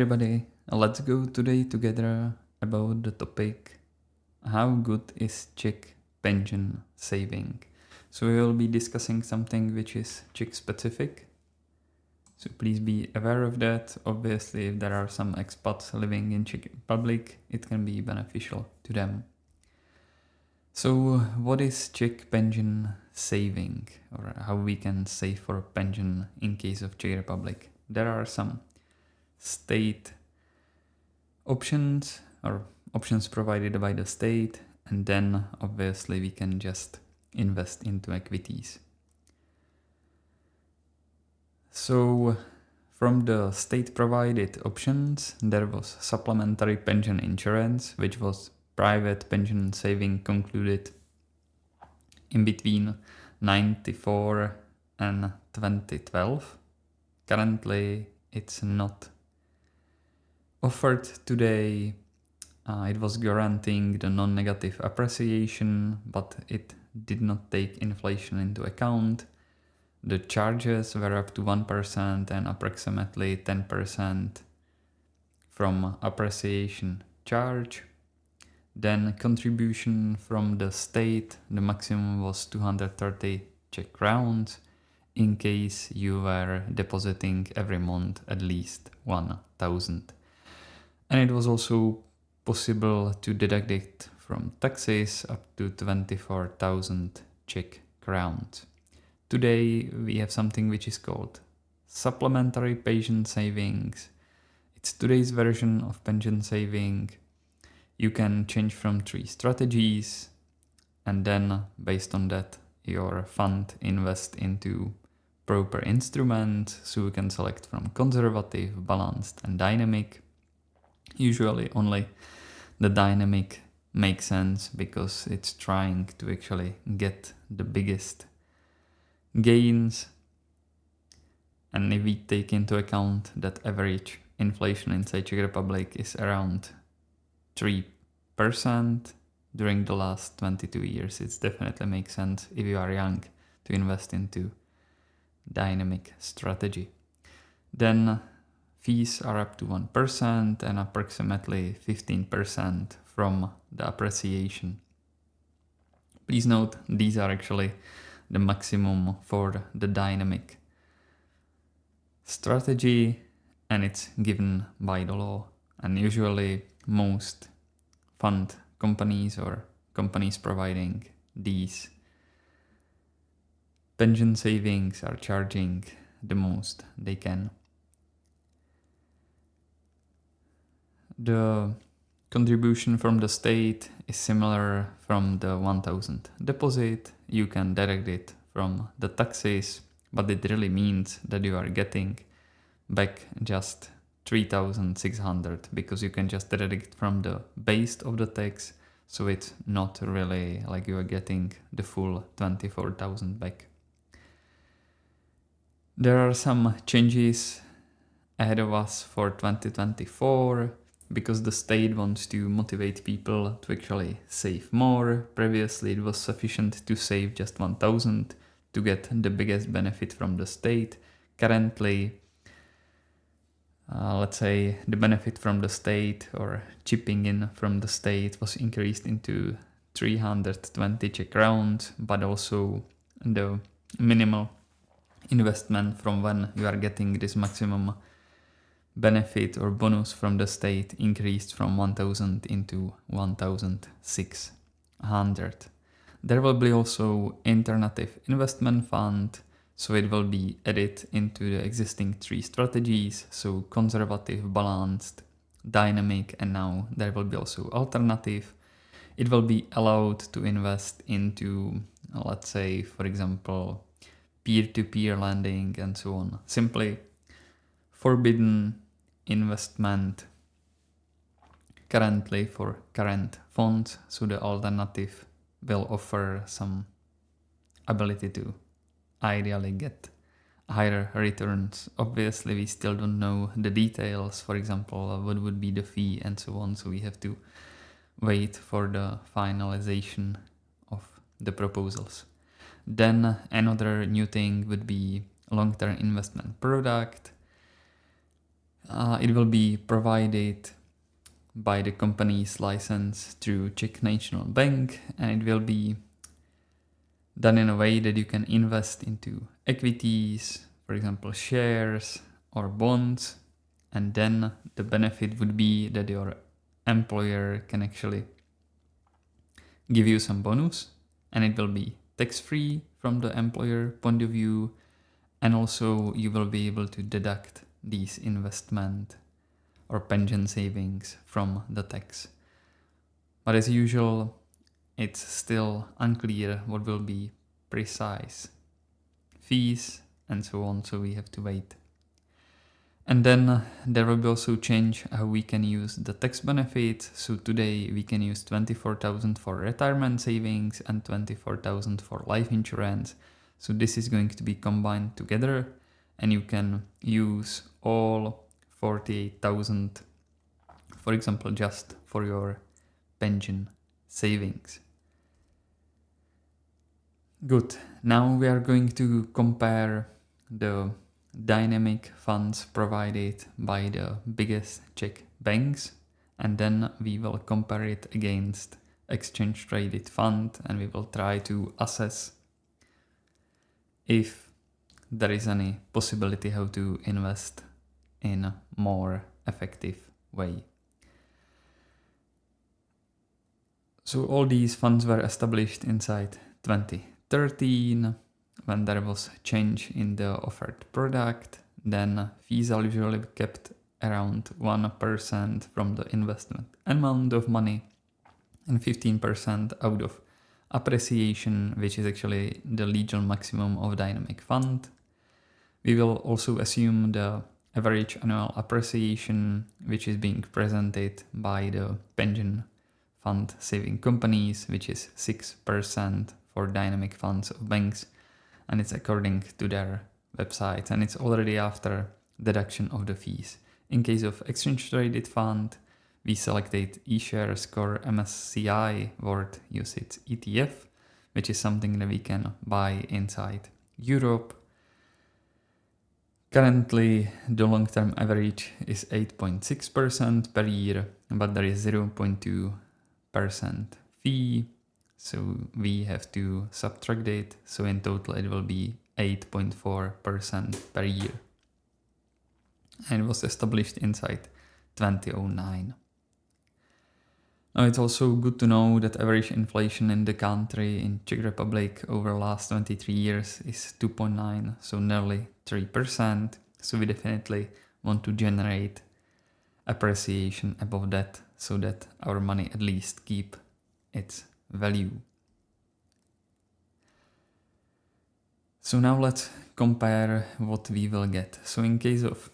everybody, let's go today together about the topic how good is Czech pension saving. So we will be discussing something which is Czech specific. So please be aware of that. Obviously, if there are some expats living in Czech Republic, it can be beneficial to them. So what is Czech pension saving, or how we can save for pension in case of Czech Republic? There are some state options or options provided by the state, and then obviously we can just invest into equities. So from the state provided options, there was supplementary pension insurance, which was private pension saving concluded in between 94 and 2012. Currently it's not offered today. It was guaranteeing the non-negative appreciation, but it did not take inflation into account. The charges were up to 1% and approximately 10% from appreciation charge. Then contribution from the state, the maximum was 230 Czech crowns in case you were depositing every month at least 1,000. And it was also possible to deduct it from taxes up to 24,000 Czech crowns. Today we have something which is called supplementary pension savings. It's today's version of pension saving. You can change from 3 strategies, and then based on that your fund invest into proper instruments. So you can select from conservative, balanced and dynamic. Usually only the dynamic makes sense because it's trying to actually get the biggest gains. And if we take into account that average inflation in Czech Republic is around 3% during the last 22 years, it definitely makes sense if you are young to invest into dynamic strategy. Then fees are up to 1% and approximately 15% from the appreciation. Please note, these are actually the maximum for the dynamic strategy, and it's given by the law. And usually most fund companies or companies providing these pension savings are charging the most they can. The contribution from the state is similar from the 1,000 deposit. You can deduct it from the taxes, but it really means that you are getting back just 3,600 because you can just deduct it from the base of the tax. So it's not really like you are getting the full 24,000 back. There are some changes ahead of us for 2024. Because the state wants to motivate people to actually save more. Previously it was sufficient to save just 1,000 to get the biggest benefit from the state. Currently, let's say the benefit from the state or chipping in from the state was increased into 320 Czech crowns, but also the minimal investment from when you are getting this maximum benefit or bonus from the state increased from 1,000 into 1,600. There will be also alternative investment fund, so it will be added into the existing 3 strategies, so conservative, balanced, dynamic, and now there will be also alternative. It will be allowed to invest into, let's say, for example, peer-to-peer lending and so on. Simply forbidden investment currently for current funds, so the alternative will offer some ability to ideally get higher returns. Obviously we still don't know the details, for example what would be the fee and so on, so we have to wait for the finalization of the proposals. Then another new thing would be long-term investment product. It will be provided by the company's license through Czech National Bank, and it will be done in a way that you can invest into equities, for example, shares or bonds, and then the benefit would be that your employer can actually give you some bonus, and it will be tax-free from the employer point of view, and also you will be able to deduct these investment or pension savings from the tax. But as usual, it's still unclear what will be precise fees and so on, so we have to wait. And then there will be also change how we can use the tax benefits. So today we can use 24,000 for retirement savings and 24,000 for life insurance. So this is going to be combined together, and you can use all 48,000, for example, just for your pension savings. Good. Now we are going to compare the dynamic funds provided by the biggest Czech banks, and then we will compare it against exchange traded fund, and we will try to assess if there is any possibility how to invest in a more effective way. So all these funds were established inside 2013 when there was change in the offered product. Then fees are usually kept around 1% from the investment amount of money and 15% out of appreciation, which is actually the legal maximum of dynamic fund. We will also assume the average annual appreciation, which is being presented by the pension fund saving companies, which is 6% for dynamic funds of banks, and it's according to their website, and it's already after deduction of the fees. In case of exchange traded fund, we selected eShares Core MSCI World UCITS ETF, which is something that we can buy inside Europe. Currently, the long-term average is 8.6% per year, but there is 0.2% fee, so we have to subtract it, so in total it will be 8.4% per year. And it was established inside 2009. Now it's also good to know that average inflation in the country, in Czech Republic, over the last 23 years is 2.9, so nearly 3%. So we definitely want to generate appreciation above that, so that our money at least keep its value. So now let's compare what we will get. So in case of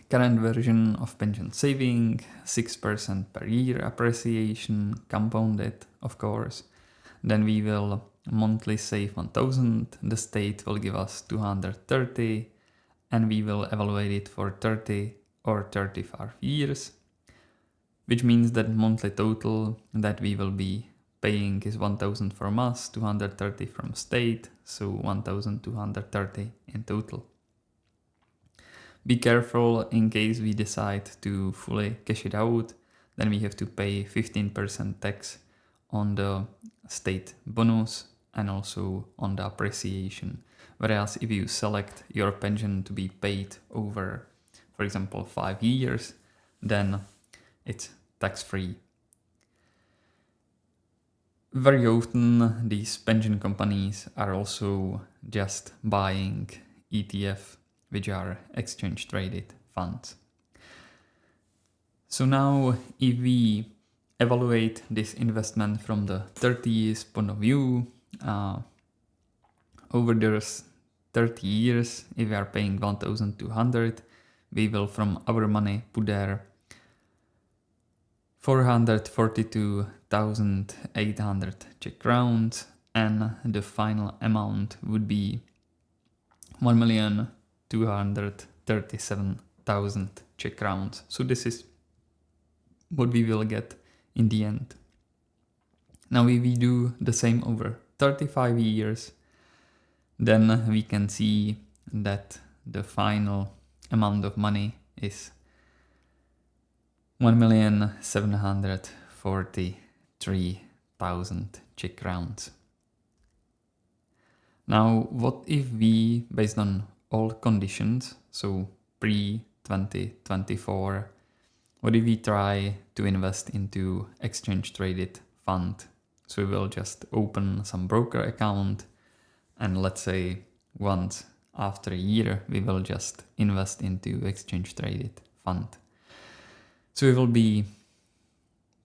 current version of pension saving, 6% per year appreciation, compounded of course. Then we will monthly save 1,000, the state will give us 230, and we will evaluate it for 30 or 35 years, which means that monthly total that we will be paying is 1,000 from us, 230 from state, so 1,230 in total. Be careful in case we decide to fully cash it out, then we have to pay 15% tax on the state bonus and also on the appreciation. Whereas if you select your pension to be paid over, for example, 5 years, then it's tax-free. Very often these pension companies are also just buying ETF, which are exchange traded funds. So now if we evaluate this investment from the 30 years point of view, over those 30 years, if we are paying 1,200, we will from our money put there 442,800 Czech crowns, and the final amount would be 1,237,000 Czech crowns. So this is what we will get in the end. Now if we do the same over 35 years, then we can see that the final amount of money is 1,743,000 Czech crowns. Now, what if we, based on all conditions, so pre-2024, what if we try to invest into exchange traded fund? So we will just open some broker account, and let's say once after a year, we will just invest into exchange traded fund. So we will be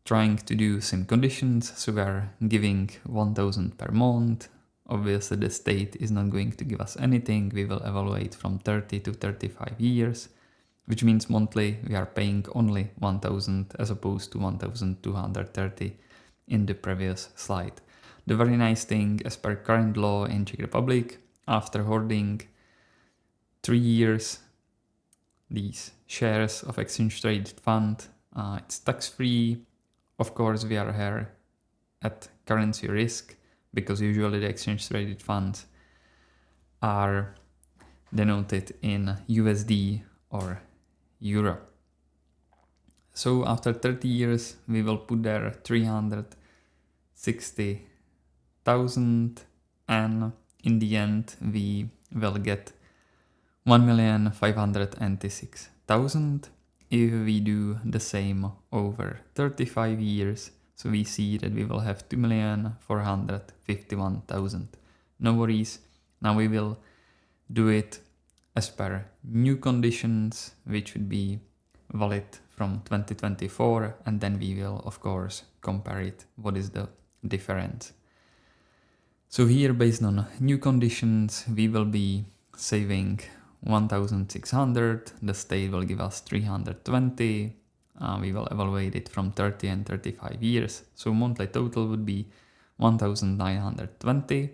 trying to do same conditions. So we are giving 1,000 per month. Obviously the state is not going to give us anything. We will evaluate from 30 to 35 years, which means monthly we are paying only 1,000 as opposed to 1,230 in the previous slide. The very nice thing, as per current law in Czech Republic, after holding 3 years these shares of exchange traded fund, it's tax free. Of course, we are here at currency risk, because usually the exchange traded funds are denoted in USD or Euro. So after 30 years, we will put there 360,000, and in the end, we will get 1,596,000. If we do the same over 35 years, so we see that we will have 2,451,000. No worries, now we will do it as per new conditions, which would be valid from 2024, and then we will of course compare it, what is the difference. So here, based on new conditions, we will be saving 1,600, the state will give us 320, we will evaluate it from 30 and 35 years, so monthly total would be 1,920.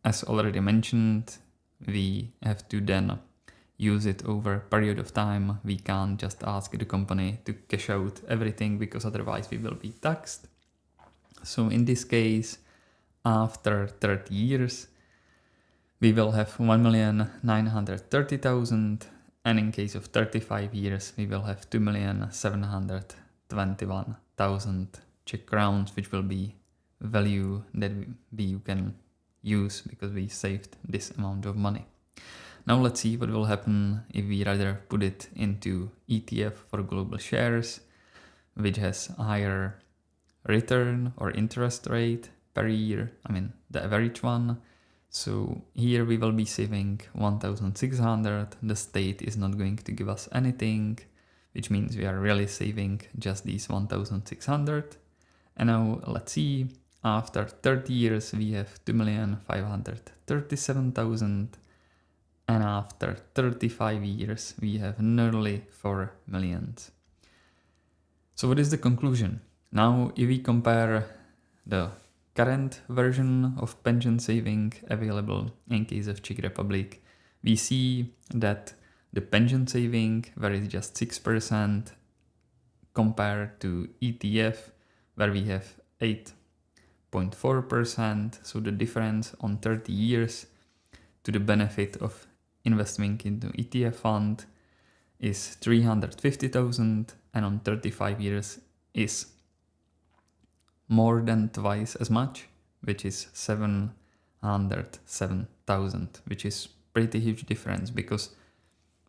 As already mentioned, we have to then use it over a period of time. We can't just ask the company to cash out everything, because otherwise we will be taxed. So in this case, after 30 years, we will have 1,930,000, and in case of 35 years, we will have 2,721,000 Czech crowns, which will be value that you can use because we saved this amount of money. Now let's see what will happen if we rather put it into ETF for global shares, which has a higher return or interest rate per year, the average one. So here we will be saving 1,600, the state is not going to give us anything, which means we are really saving just these 1,600. And now let's see, after 30 years we have 2,537,000, and after 35 years we have nearly 4 million. So what is the conclusion? Now if we compare the current version of pension saving available in case of Czech Republic, we see that the pension saving varies just 6% compared to ETF, where we have 8.4%. So the difference on 30 years to the benefit of investing into ETF fund is 350,000, and on 35 years is more than twice as much, which is 707,000, which is pretty huge difference, because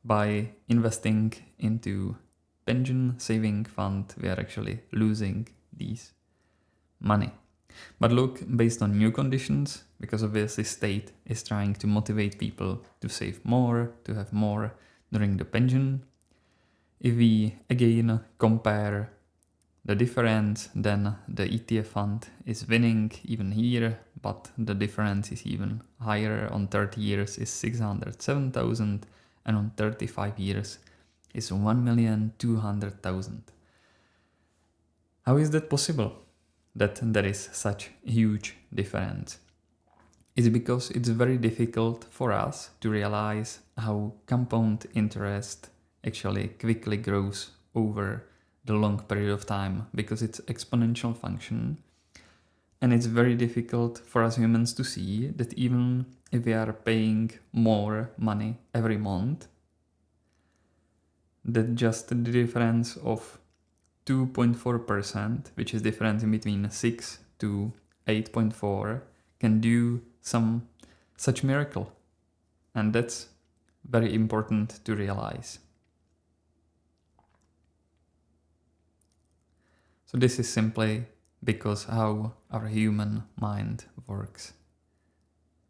by investing into pension saving fund, we are actually losing these money. But look, based on new conditions, because obviously state is trying to motivate people to save more, to have more during the pension. If we again compare the difference, then the ETF fund is winning even here, but the difference is even higher. On 30 years is 607,000, and on 35 years is 1,200,000. How is that possible, that there is such a huge difference? It's because it's very difficult for us to realize how compound interest actually quickly grows over the long period of time, because it's exponential function, and it's very difficult for us humans to see that even if we are paying more money every month, that just the difference of 2.4%, which is difference in between 6 to 8.4, can do some such miracle. And that's very important to realize. So this is simply because how our human mind works.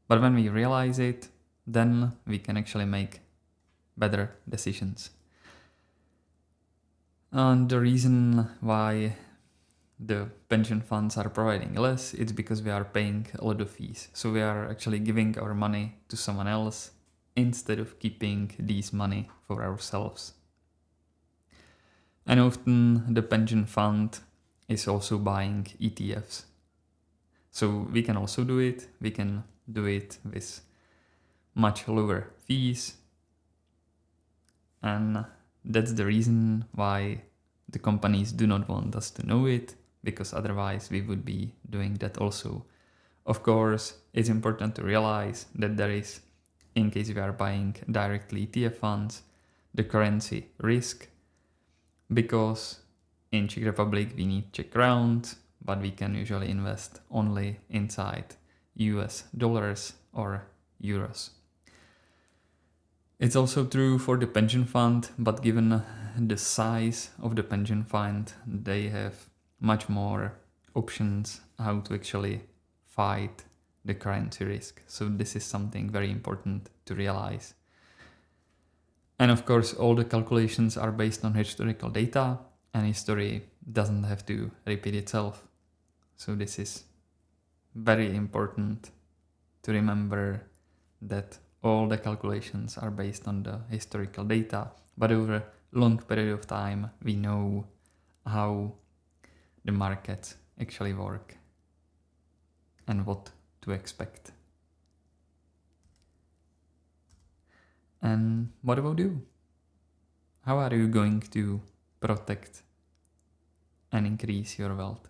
But when we realize it, then we can actually make better decisions. And the reason why the pension funds are providing less, it's because we are paying a lot of fees. So we are actually giving our money to someone else instead of keeping this money for ourselves. And often the pension fund is also buying ETFs. So we can also do it. We can do it with much lower fees. And that's the reason why the companies do not want us to know it, because otherwise we would be doing that also. Of course, it's important to realize that there is, in case we are buying directly ETF funds, the currency risk, because in Czech Republic we need Czech crowns, but we can usually invest only inside US dollars or euros. It's also true for the pension fund, but given the size of the pension fund, they have much more options how to actually fight the currency risk. So this is something very important to realize. And of course, all the calculations are based on historical data, and history doesn't have to repeat itself. So this is very important to remember, that all the calculations are based on the historical data, but over a long period of time we know how the markets actually work and what to expect. And what about you? How are you going to protect and increase your wealth?